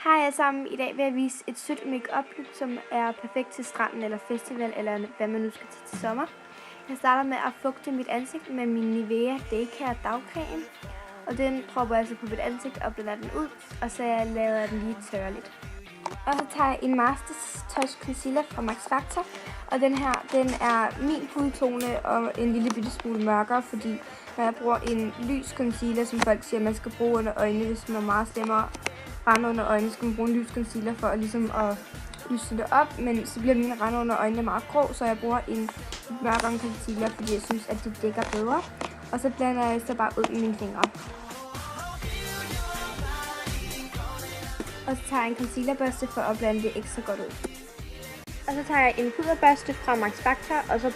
Hej alle sammen. I dag vil jeg vise et sødt make-up look, som er perfekt til stranden eller festival, eller hvad man nu skal til sommer. Jeg starter med at fugte mit ansigt med min Nivea Daycare dagcreme. Og den propper jeg altså på mit ansigt og blender den ud, og så lader jeg den lige tørre lidt. Og så tager jeg en Masters Touch Concealer fra Max Factor. Og den her, den er min hudtone og en lille bitte smule mørkere, fordi når jeg bruger en lys concealer, som folk siger, man skal bruge under øjnene, hvis man er meget stemmer rande under øjnene, skal man bruge en lys concealer for ligesom at lyse det op, men så bliver mine rande under øjnene meget grå, så jeg bruger en mørkere concealer, fordi jeg synes, at det dækker bedre. Og så blander jeg så bare ud med mine fingre. Og så tager jeg en concealerbørste for at blande det ekstra godt ud. Og så tager jeg en puderbørste fra Max Factor, og så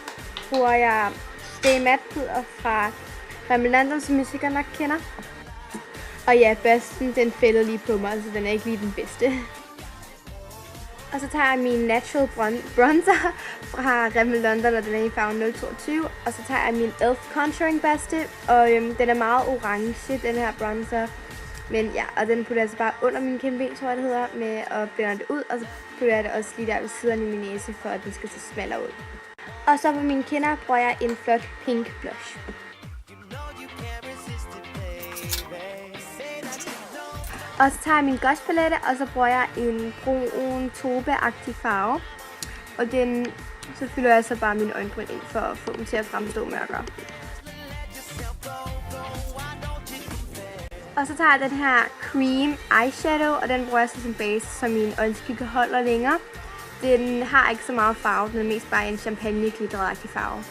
bruger jeg Stay Matte puder fra Rimmel London, som I sikkert nok kender. Og ja, børsten den fældede lige på mig, så den er ikke lige den bedste. Og så tager jeg min Natural Bronzer fra Rimmel London, og den er i farven 022. Og så tager jeg min e.l.f. Contouring børste, og den er meget orange, den her bronzer. Men ja, og den putter jeg altså bare under min kindben, tror jeg det hedder, med at blende det ud. Og så putter jeg det også lige der ved siden af min næse, for at den skal se smallere ud. Og så på mine kinder bruger jeg en flot pink blush. Og så tager jeg min Gush palette, og så bruger jeg en brun taupe-agtig farve. Og så fylder jeg så bare mine øjenbryn ind for at få dem til at fremstå mørkere. Og så tager jeg den her cream eyeshadow, og den bruger jeg så som base, så min øjenskygge holder længere. Den har ikke så meget farve, den er mest bare en champagne-glitteret-agtig farve.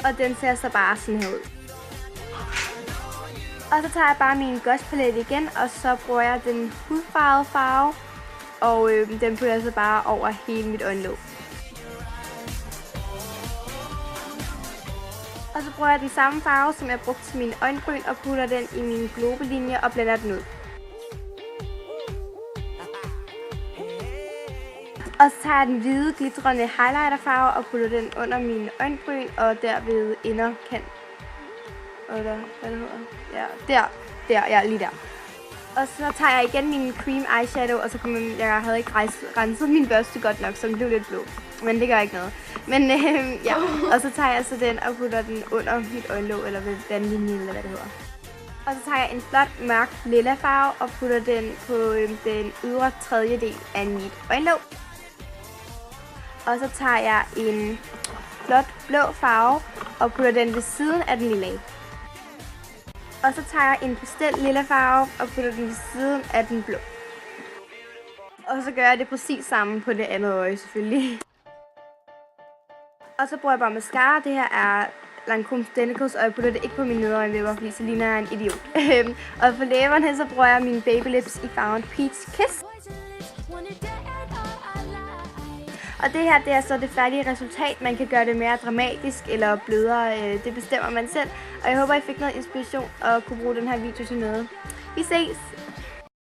Og den ser så bare sådan her ud. Og så tager jeg bare min Gush palette igen, og så bruger jeg den hudfarvede farve, og den putter jeg så bare over hele mit øjenlåg. Og så bruger jeg den samme farve, som jeg brugte til mine øjenbryn, og putter den i min globelinje og blender den ud. Og så tager jeg den hvide glitrende highlighterfarve og putter den under mine øjenbryn og derved inderkant. Eller hvad det hedder? Ja, lige der. Og så tager jeg igen min cream eyeshadow, og så jeg havde ikke renset min børste godt nok, så den blev lidt blå. Men det gør ikke noget. Men ja, og så tager jeg så den og putter den under mit øjenlåg, eller ved vandlinjen, eller hvad det hedder. Og så tager jeg en flot mørk lilla farve og putter den på den ydre tredjedel af mit øjenlåg. Og så tager jeg en flot blå farve og putter den ved siden af den lille. Og så tager jeg en pastel lilla farve og putter den ved siden af den blå. Og så gør jeg det præcis samme på det andet øje selvfølgelig. Og så bruger jeg bare mascara. Det her er Lancome Botanicals, og jeg putter det ikke på mine nederøjenvipper, fordi så ligner jeg en idiot. Og for læberne så bruger jeg mine Baby Lips i farven Peach Kiss. Og det her, det er så det færdige resultat. Man kan gøre det mere dramatisk eller blødere. Det bestemmer man selv. Og jeg håber, I fik noget inspiration og kunne bruge den her video til noget. Vi ses!